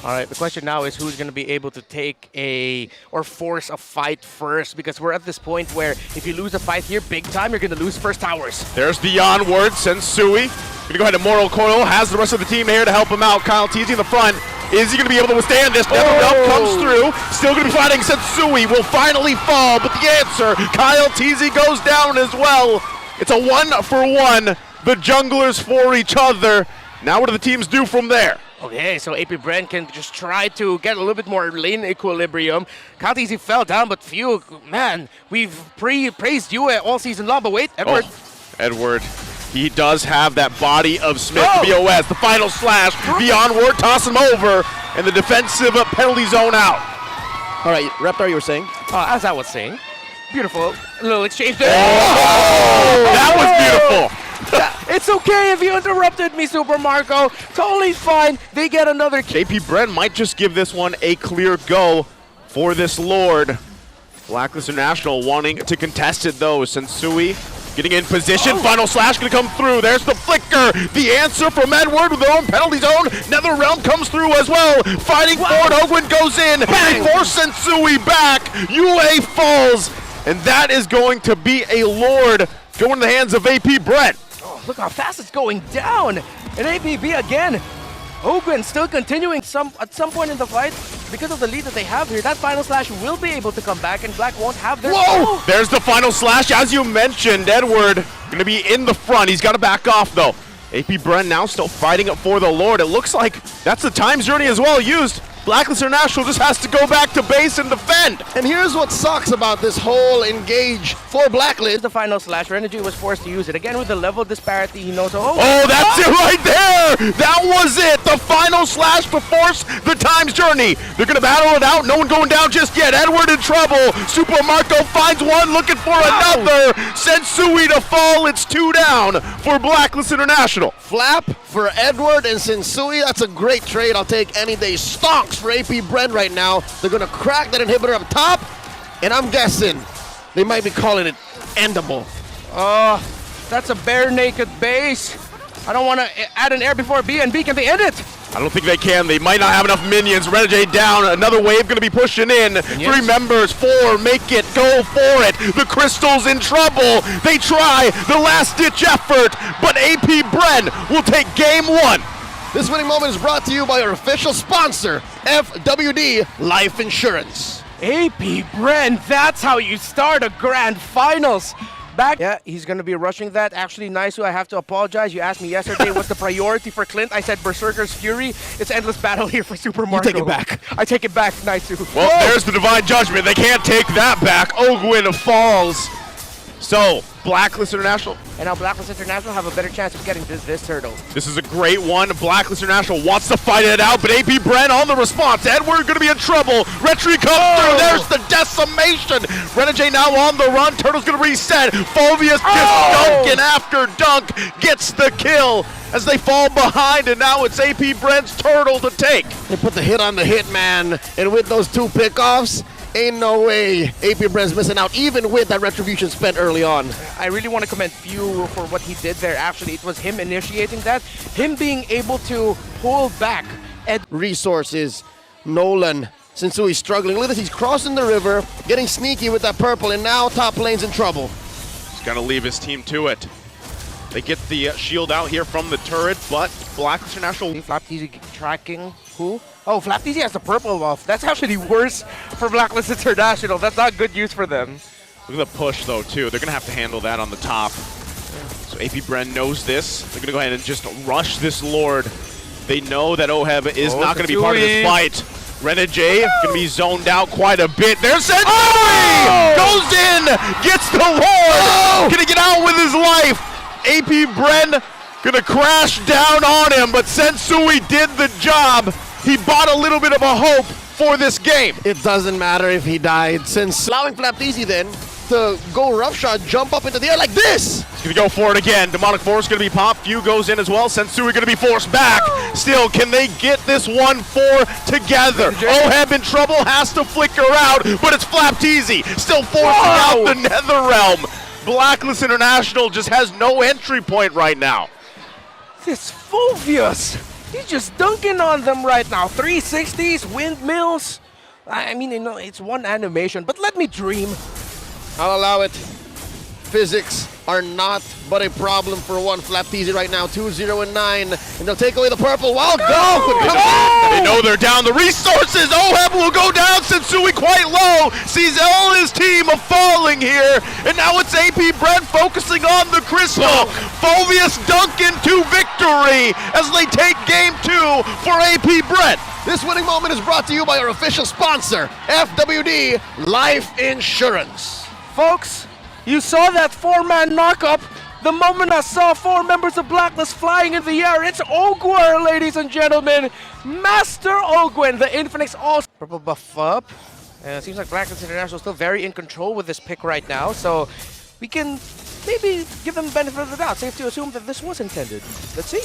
All right, the question now is who's going to be able to take or force a fight first, because we're at this point where if you lose a fight here big time, you're going to lose first towers. There's the onward, Sensui. Gonna go ahead and Mortal Coil, has the rest of the team here to help him out. Kyle Teasy in the front. Is he gonna be able to withstand this? Never Realm comes through. Still gonna be fighting. Sensui will finally fall, but the answer, Kyle Teasy goes down as well. It's a 1-for-1. The junglers for each other. Now what do the teams do from there? Okay, so AP Bren can just try to get a little bit more lane equilibrium. Kyle Teasy fell down, but Few, man, we've praised you all season long, but wait, Edward. Oh, Edward. He does have that body of Smith, BOS, the final slash, the onward, toss him over, and the defensive penalty zone out. All right, Reptar, you were saying? As I was saying, beautiful little exchange there. Oh, that was beautiful. It's okay if you interrupted me, Super Marco. Totally fine. They get another kill. JP Bren might just give this one a clear go for this Lord. Blacklist International wanting to contest it though. Sensui getting in position, final slash gonna come through. There's the flicker, the answer from Edward with their own penalty zone. Nether Realm comes through as well. Fighting forward, Ogwin goes in. They force Sensui back. UA falls, and that is going to be a Lord going in the hands of AP Brett. Oh, look how fast it's going down. And APB again. Ogwin still continuing at some point in the fight because of the lead that they have here. That final slash will be able to come back, and Black won't have their. Whoa! There's the final slash, as you mentioned. Edward gonna be in the front. He's got to back off though. AP Bren now still fighting it for the Lord. It looks like that's the time journey as well used. Blacklist International just has to go back to base and defend. And here's what sucks about this whole engage for Blacklist. The final slash, Renergy was forced to use it. Again with the level disparity, he knows. Oh, that's it right there! That was it! The final slash to force the time's journey. They're gonna battle it out. No one going down just yet. Edward in trouble. Super Marco finds one, looking for another. Sensui to fall. It's 2 down for Blacklist International. Flap for Edward and Sensui. That's a great trade. I'll take any day. Stonks for AP Bren right now. They're gonna crack that inhibitor up top, and I'm guessing they might be calling it endable. That's a bare naked base. I don't want to add an air before B, and B, can they end it? I don't think they can. They might not have enough minions. Renegade down. Another wave going to be pushing in. Yes. 3 members. 4. Make it. Go for it. The Crystal's in trouble. They try the last-ditch effort, but AP Bren will take game 1. This winning moment is brought to you by our official sponsor, FWD Life Insurance. AP Bren, that's how you start a grand finals. Yeah, he's going to be rushing that. Actually, Naisu, I have to apologize. You asked me yesterday what's the priority for Clint. I said Berserker's Fury. It's endless battle here for Super Marco. You take it back. I take it back, Naisu. Well, there's the Divine Judgment. They can't take that back. Ogwin falls. So, Blacklist International. And now Blacklist International have a better chance of getting this turtle. This is a great one. Blacklist International wants to fight it out, but AP Bren on the response. Edward going to be in trouble. Retry comes through. There's the decimation. Renegade now on the run. Turtle's going to reset. Phobius just dunking after dunk. Gets the kill as they fall behind, and now it's AP Bren's turtle to take. They put the hit on the hit, man. And with those 2 pickoffs, ain't no way AP Bren's missing out, even with that retribution spent early on. I really want to commend Few for what he did there. Actually, it was him initiating that. Him being able to pull back. Resources, Nolan, Sensui struggling. Look at this, he's crossing the river, getting sneaky with that purple, and now top lane's in trouble. He's got to leave his team to it. They get the shield out here from the turret, but Blacklist International. Flapteasy tracking who? Oh, Flapteasy has the purple buff. That's actually worse for Blacklist International. That's not good use for them. Look at the push, though, too. They're going to have to handle that on the top. So AP Bren knows this. They're going to go ahead and just rush this Lord. They know that Oheb is not going to be part of this fight. Renegade going to be zoned out quite a bit. There's Sensui! Goes in, gets the Lord! Going to get out with his life. AP Bren going to crash down on him, but Sensui did the job. He bought a little bit of a hope for this game. It doesn't matter if he died, since allowing Flapteasy then to go roughshod, jump up into the air like this. He's going to go for it again. Demonic Force going to be popped. Few goes in as well. Sensui going to be forced back. Still, can they get this 1-4 together? Oheb in trouble, has to flicker out, but it's Flapteasy still forcing out the Nether Realm. Blacklist International just has no entry point right now. This Fulvius. He's just dunking on them right now. 360s, windmills. I mean, you know, it's one animation, but let me dream. I'll allow it. Physics are not but a problem for one Flapteasy right now. 2-0 and 9. And they'll take away the purple. Wild go! They know they're down. The resources. Oheb will go down. Sensui quite low. Sees all his team falling here. And now it's AP Bren focusing on the crystal. Fulvius Duncan to victory as they take game 2 for AP Bren. This winning moment is brought to you by our official sponsor, FWD Life Insurance. Folks, you saw that 4-man knockup. The moment I saw 4 members of Blacklist flying in the air, it's Ogwer, ladies and gentlemen. Master Ogwen, the Infinix All. Purple buff up. And it seems like Blacklist International is still very in control with this pick right now. So we can maybe give them the benefit of the doubt. Safe to assume that this was intended. Let's see.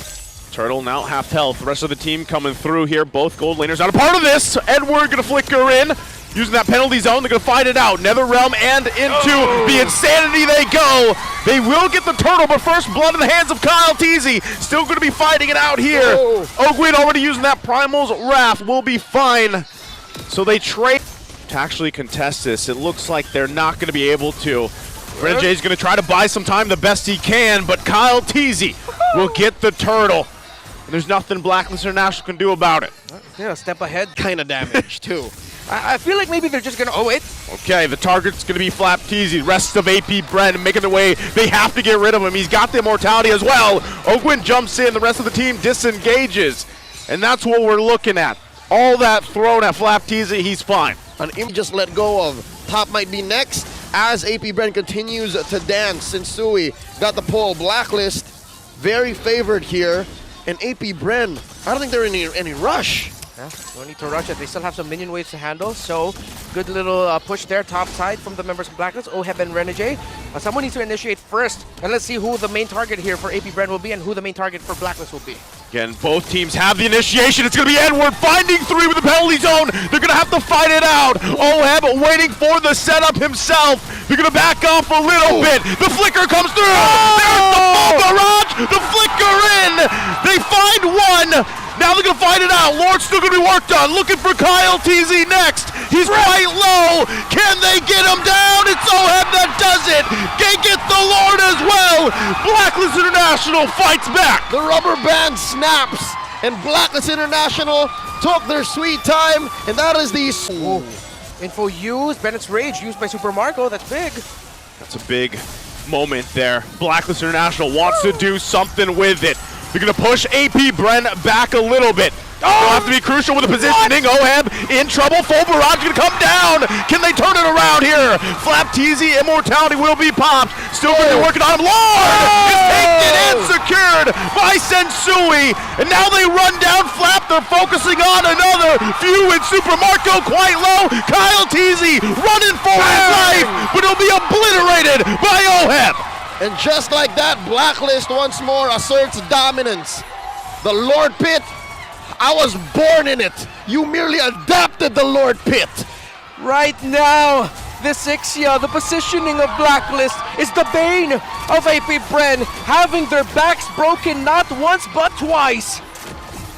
Turtle now half health. The rest of the team coming through here. Both gold laners not a part of this. Edward gonna flicker in. Using that penalty zone, they're going to fight it out. Netherrealm and into the insanity they go. They will get the turtle, but first blood in the hands of Kyle Teasy. Still going to be fighting it out here. Ogwin already using that Primal's Wrath. Will be fine. So they trade to actually contest this. It looks like they're not going to be able to. Bren J's going to try to buy some time the best he can, but Kyle Teasy will get the turtle. And there's nothing Blacklist International can do about it. Yeah, step ahead. Kind of damage, too. I feel like maybe they're just gonna. Oh wait. Okay, the target's gonna be Flapteasy. Rest of AP Bren making their way. They have to get rid of him. He's got the immortality as well. Ogwin jumps in. The rest of the team disengages, and that's what we're looking at. All that thrown at Flapteasy. He's fine. An imp just let go of. Top might be next as AP Bren continues to dance. Sensui got the pull. Blacklist very favored here, and AP Bren. I don't think they're in any rush. Yeah, no need to rush it. They still have some minion waves to handle, so good little push there, top side from the members of Blacklist, Oheb and Renegade. Someone needs to initiate first, and let's see who the main target here for AP Bren will be and who the main target for Blacklist will be. Again, both teams have the initiation. It's going to be Edward finding 3 with the penalty zone. They're going to have to fight it out. Oheb waiting for the setup himself. They're going to back off a little bit. The flicker comes through. There's the full barrage. The flicker in. They find one. Now they're going to fight it out. Lord's still going to be worked on. Looking for Kyle Teasy next. He's quite low. Can they get him down? It's Oheb that does it. They get the Lord as well. Blacklist International fights back. The rubber band snaps, and Blacklist International took their sweet time, and that is the... Info used. Bennett's Rage used by Super Marco. That's big. That's a big moment there. Blacklist International wants to do something with it. They're going to push AP Bren back a little bit. They'll have to be crucial with the positioning. Oheb in trouble. Full barrage going to come down. Can they turn it around here? Flapteasy immortality will be popped. Still going to be working on him. Lord is taken and secured by Sensui. And now they run down Flap. They're focusing on another few in Super Marco quite low. Kyle Teasy running for his life, but he'll be obliterated by Oheb. And just like that, Blacklist once more asserts dominance. The Lord Pit, I was born in it. You merely adapted the Lord Pit. Right now, this Ixia, the positioning of Blacklist, is the bane of AP Bren, having their backs broken not once but twice.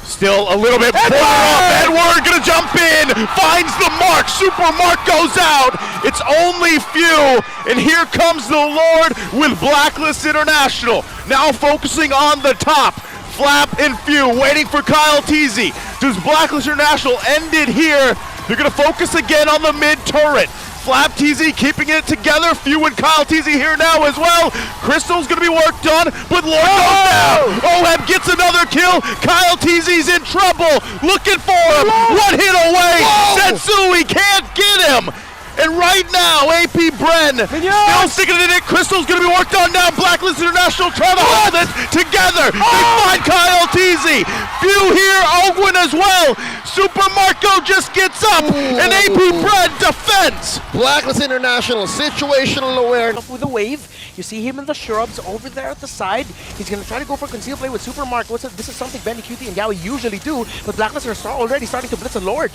Still a little bit further up. Edward gonna jump in, finds the mark. Super mark goes out. It's only few, and here comes the Lord with Blacklist International. Now focusing on the top. Flap and Few waiting for Kyle Teasy. Does Blacklist International end it here? They're gonna focus again on the mid turret. Flap Teasy keeping it together. Few and Kyle Teasy here now as well. Crystal's gonna be worked on, but Lord goes down. Oheb gets another kill. Kyle Teasy's in trouble. Looking for him. One hit away. Sensui can't get him. And right now, AP Bren still sticking it in. Crystal's going to be worked on now. Blacklist International trying to hold it together. They find Kyle Teasy. Few here, Ogwin as well. Super Marco just gets up, and AP Bren defends. Blacklist International, situational aware. With a wave, you see him in the shrubs over there at the side. He's going to try to go for conceal play with Super Marco. This is something Benny, QT, and Yowie usually do, but Blacklist are already starting to blitz a Lord.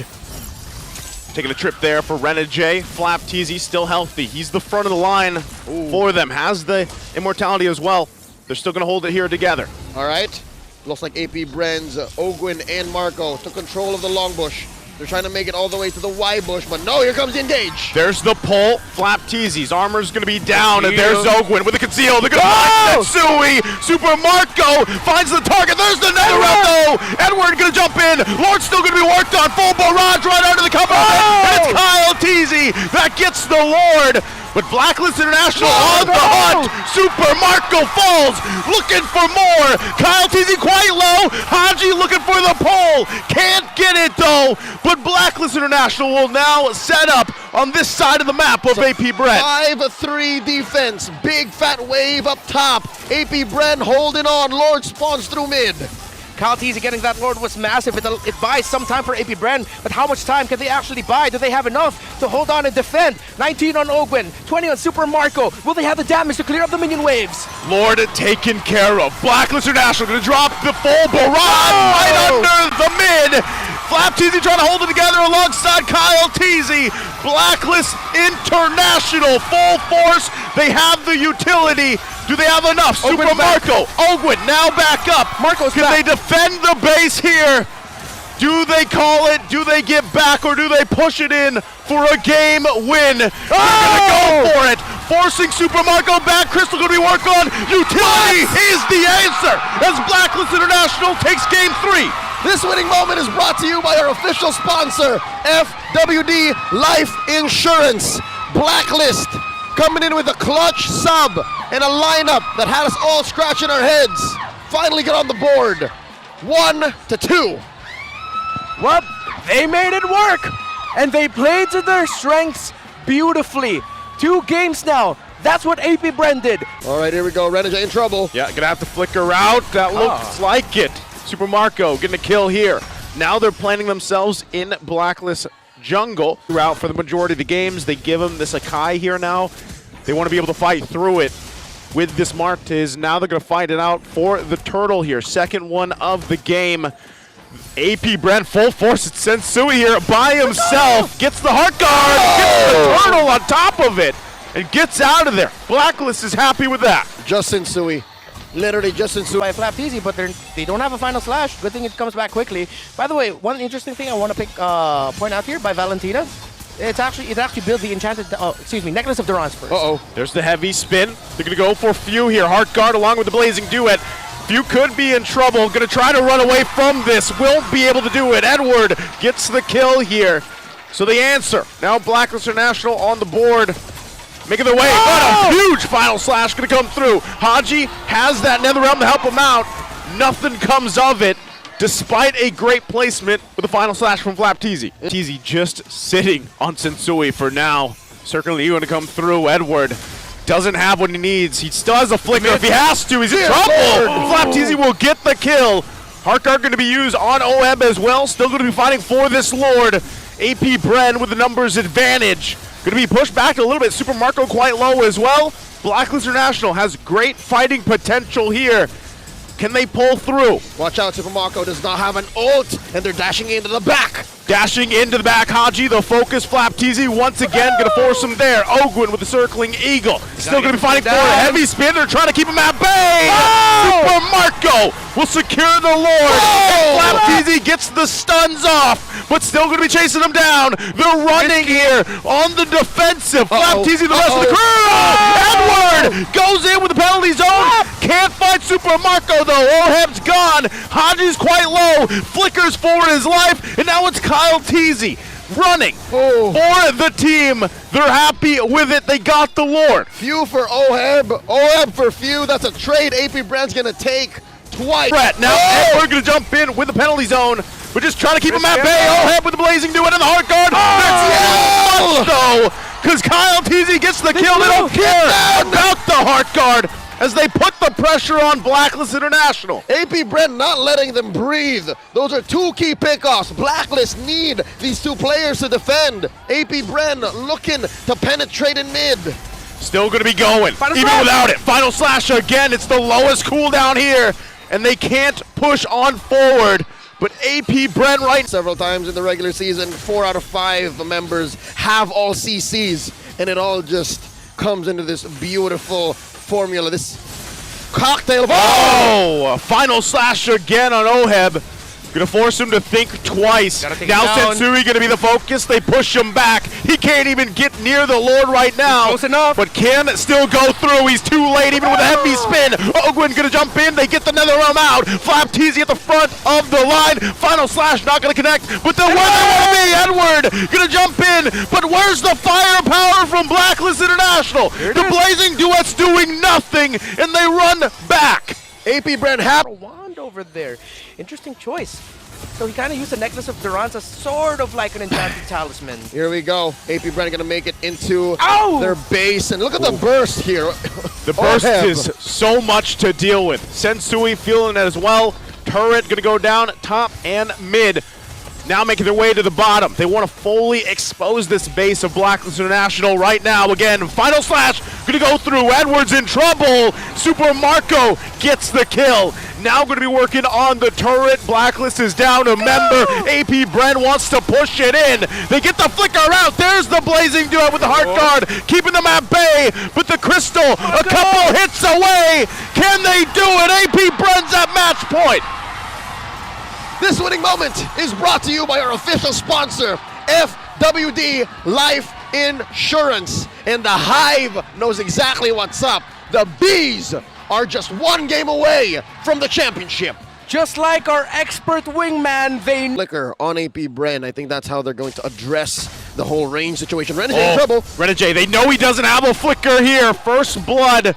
Taking a trip there for Renegade. Flapteasy still healthy. He's the front of the line for them. Has the immortality as well. They're still going to hold it here together. All right. Looks like AP Bren's Ogwin and Marco took control of the long bush. They're trying to make it all the way to the Y bush, but no, here comes the engage. There's the pull. Flap Teasy's armor's going to be down, and there's Ogwin with the conceal. They're going to find Sensui. Super Marco finds the target. There's the netherrail, though. Edward going to jump in. Lord's still going to be worked on. Full barrage right under the cover. And it's Kyle Teasy that gets the Lord. But Blacklist International on the hunt. Super Marco falls, looking for more. Kyle Teasy quite low. Haji looking for the pole. Can't get it though. But Blacklist International will now set up on this side of the map of AP Bren. 5-3 defense. Big fat wave up top. AP Bren holding on. Lord spawns through mid. Kyle Teasy getting that Lord was massive. It buys some time for AP Bren, but how much time can they actually buy? Do they have enough to hold on and defend? 19 on Ogwin, 20 on Super Marco. Will they have the damage to clear up the minion waves? Lord taken care of. Blacklist International going to drop the full barrage right under the mid. Flap Teasy trying to hold it together alongside Kyle Teasy. Blacklist International, full force. They have the utility. Do they have enough? Super Marco. Ogwin now back up. Marco's Can back. they defend the base here? Do they call it? Do they get back, or do they push it in for a game win? They're gonna go for it. Forcing Super Marco back. Crystal gonna be worked on. Utility is the answer as Blacklist International takes game 3. This winning moment is brought to you by our official sponsor, FWD Life Insurance. Blacklist coming in with a clutch sub and a lineup that had us all scratching our heads. Finally get on the board. 1-2. Well, they made it work, and they played to their strengths beautifully. 2 games now. That's what AP Bren did. All right, here we go. Renegade in trouble. Yeah, gonna have to flicker out. That looks like it. Super Marco getting a kill here. Now they're planting themselves in Blacklist jungle throughout for the majority of the games. They give them this Akai here now. They want to be able to fight through it with this Martez. Now they're going to fight it out for the turtle here. Second one of the game. AP Bren full force. It's Sensui here by himself. Gets the heart guard. Gets the turtle on top of it. And gets out of there. Blacklist is happy with that. Just Sensui. Literally just Sensui. By Flap Teasy, but they don't have a final slash. Good thing it comes back quickly. By the way, one interesting thing I want to point out here by Valentina. It actually builds the enchanted, Necklace of Durance first. There's the heavy spin. They're going to go for Few here. Heart guard along with the blazing duet. Few could be in trouble. Going to try to run away from this. Won't be able to do it. Edward gets the kill here. So the answer. Now Blacklist International on the board. Making their way. What a huge final slash going to come through. Haji has that netherrealm to help him out. Nothing comes of it, despite a great placement with a final slash from Flap Teasy. Teasy just sitting on Sensui for now. Certainly going to come through. Edward doesn't have what he needs. He still has a flicker if he has to. He's in trouble. Flap Teasy will get the kill. Heart guard going to be used on OM as well. Still going to be fighting for this Lord. AP Bren with the numbers advantage. Going to be pushed back a little bit. Super Marco quite low as well. Blacklist International has great fighting potential here. Can they pull through? Watch out, Super Marco does not have an ult, and they're dashing into the back. Dashing into the back, Haji, the focus, Flap Teasy once again going to force him there. Ogwin with the circling eagle. Still going to be fighting for a heavy spin. They're trying to keep him at bay. Super Marco will secure the Lord. Flap Teasy gets the stuns off, but still going to be chasing him down. They're running here on the defensive. Flap Teasy, the rest of the crew. Edward goes in with the penalty zone. Can't fight Super Marco though. Oheb's gone. Haji's quite low. Flickers for his life, and now it's Kyle Teasy running for the team. They're happy with it. They got the Lord. Few for Oheb. Oheb for Few. That's a trade AP Bren's going to take twice. Brett, now Edward going to jump in with the penalty zone. We're just trying to keep him at bay. Oheb with the blazing duet and the heart guard. That's much though, because Kyle Teasy gets the kill. They don't care about the heart guard as they put the pressure on Blacklist International. AP Bren not letting them breathe. Those are 2 key pickoffs. Blacklist need these 2 players to defend. AP Bren looking to penetrate in mid. Still going to be going, even without it. Final slash again. It's the lowest cooldown here, and they can't push on forward. But AP Bren right several times in the regular season, 4 out of 5 members have all CCs, and it all just comes into this beautiful formula. This cocktail. Oh, a final slash again on Oheb. Gonna force him to think twice. Now Sensui gonna be the focus. They push him back. He can't even get near the Lord right now. Close enough. But can still go through. He's too late even with a heavy spin. Ogwin gonna jump in. They get the NetherRealm out. Flap Teasy at the front of the line. Final slash not gonna connect. But then where they want to be, Edward gonna jump in. But where's the firepower from Blacklist International? The Blazing Duets doing nothing, and they run back. AP Bren A wand over there. Interesting choice. So he kind of used the necklace of Durance as sort of like an enchanted talisman. Here we go. AP Bren gonna make it into Ow! their base, and look at the burst here. The burst is so much to deal with. Sensui feeling it as well. Turret gonna go down top and mid. Now making their way to the bottom. They want to fully expose this base of Blacklist International right now. Again, final slash gonna go through. Edwards in trouble. Super Marco gets the kill. Now going to be working on the turret. Blacklist is down a member. AP Bren wants to push it in. They get the flicker out. There's the Blazing Duet with the heart guard, keeping them at bay. But the crystal, a couple hits away. Can they do it? AP Bren's at match point. This winning moment is brought to you by our official sponsor, FWD Life Insurance. And the Hive knows exactly what's up. The Bees are just one game away from the championship. Just like our expert wingman, they... Flicker on AP Bren. I think that's how they're going to address the whole range situation. Renegade in trouble. Renegade, they know he doesn't have a flicker here. First blood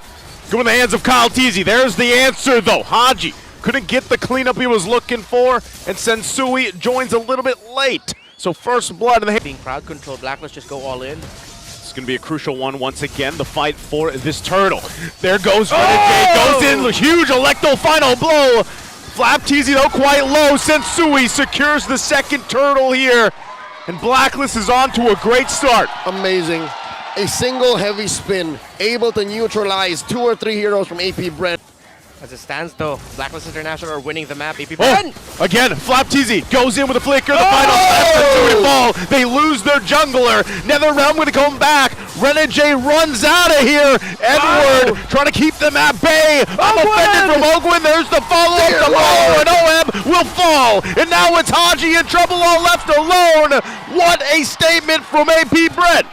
going in the hands of Kyle Teasy. There's the answer, though. Haji couldn't get the cleanup he was looking for, and Sensui joins a little bit late. So first blood in the hand. Being crowd control, Blacklist just go all in. It's going to be a crucial one once again, the fight for this turtle. There goes Renegade, goes in, huge Electo final blow. Flap Teasy though quite low. Sensui secures the second turtle here, and Blacklist is on to a great start. Amazing. A single heavy spin, able to neutralize 2 or 3 heroes from AP Bren. As it stands though, Blacklist International are winning the map. AP Bren! Again, Flap Teasy goes in with a flicker. The final Sensui fall. They lose their jungler. NetherRealm going to come back. Renegade runs out of here. Edward trying to keep them at bay. I'm offended from Ogwin. There's the follow-up. The low, and Oheb will fall. And now it's Haji in trouble, all left alone. What a statement from AP Bren.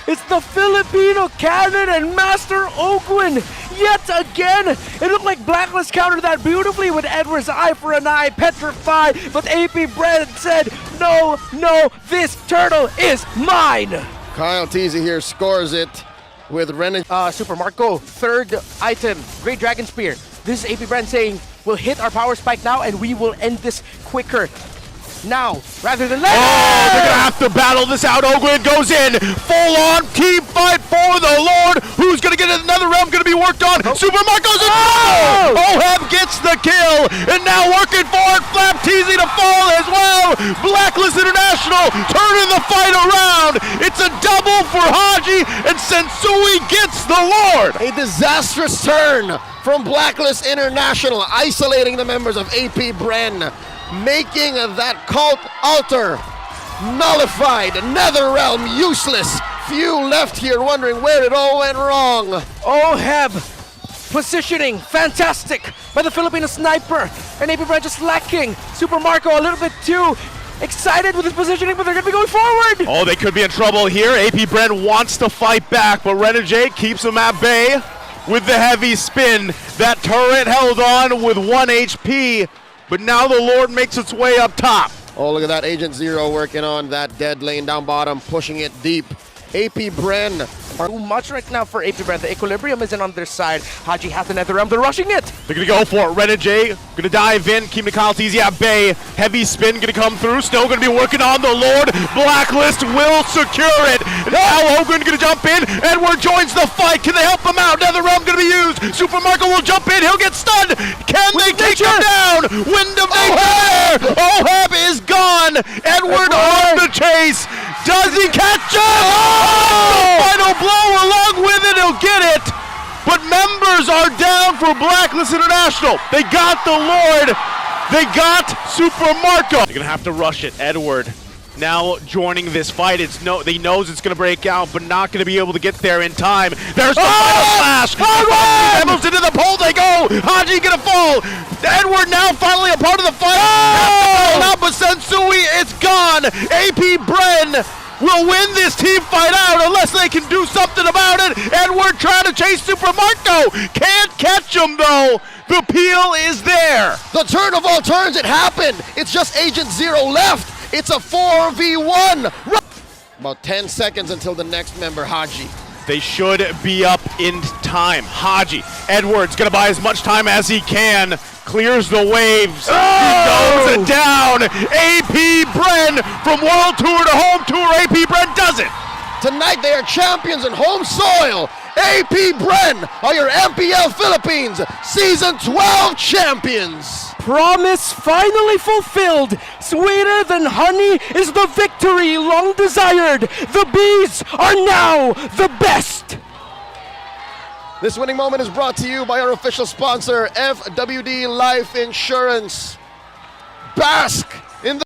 It's the Filipino cannon and Master Ogwin. Yet again, it looked like Blacklist countered that beautifully with Edward's eye for an eye, petrified. But AP Bren said, no, no, this turtle is mine. Kyle Teasy here scores it with Renegade. Super Marco, third item, Great Dragon Spear. This is AP Bren saying, we'll hit our power spike now and we will end this quicker. Now, rather than later. Oh, they're going to have to battle this out. Ogwin goes in. Full on team fight for the Lord. Who's going to get another realm going to be worked on? Super Marco's in trouble. Oheb gets the kill. And now working for it. Flap Teasy to fall as well. Blacklist International turning the fight around. It's a double for Haji. And Sensui gets the Lord. A disastrous turn from Blacklist International, isolating the members of AP Bren, making that cult altar nullified, NetherRealm useless. Few left here wondering where it all went wrong. Oheb positioning, fantastic by the Filipino sniper, and AP Bren just lacking. Super Marco a little bit too excited with his positioning, but they're gonna be going forward. Oh, they could be in trouble here. AP Bren wants to fight back, but Renegade keeps him at bay with the heavy spin. That turret held on with 1 HP. But now the Lord makes its way up top. Oh, look at that. Agent Zero working on that dead lane down bottom, pushing it deep. AP Bren are too much right now for AP Bren. The equilibrium isn't on their side. Haji has the NetherRealm. They're rushing it. They're going to go for it. Renegade going to dive in. Keeping Kyle Teasy at bay. Heavy spin going to come through. Still going to be working on the Lord. Blacklist will secure it. Now Hogan going to jump in. Edward joins the fight. Can they help him out? NetherRealm going to be used. Super Marco will jump in. He'll get stunned. Can they take him down? Wind of Nature. Oheb is gone. Edward on the chase. Does he catch him? Oh! The final blow along with it. He'll get it. But members are down for Blacklist International. They got the Lord. They got Super Marco. They're going to have to rush it. Edward now joining this fight. They knows it's going to break out, but not going to be able to get there in time. There's the final flash. Emeralds into the pole they go. no! Haji gonna fall! Edward now finally a part of the fight! Oh! But Sensui, it's gone! AP Bren will win this team fight out unless they can do something about it! Edward trying to chase Super Marco! Can't catch him though! The peel is there! The turn of all turns, it happened! It's just Agent Zero left! It's a 4v1! About 10 seconds until the next member, Haji. They should be up in time. Haji, Edwards gonna buy as much time as he can. Clears the waves. He goes it down. AP Bren from World Tour to Home Tour. AP Bren does it. Tonight they are champions in home soil. AP Bren are your MPL Philippines Season 12 champions. Promise finally fulfilled. Sweeter than honey is the victory long desired. The bees are now the best. This winning moment is brought to you by our official sponsor, FWD Life Insurance. Bask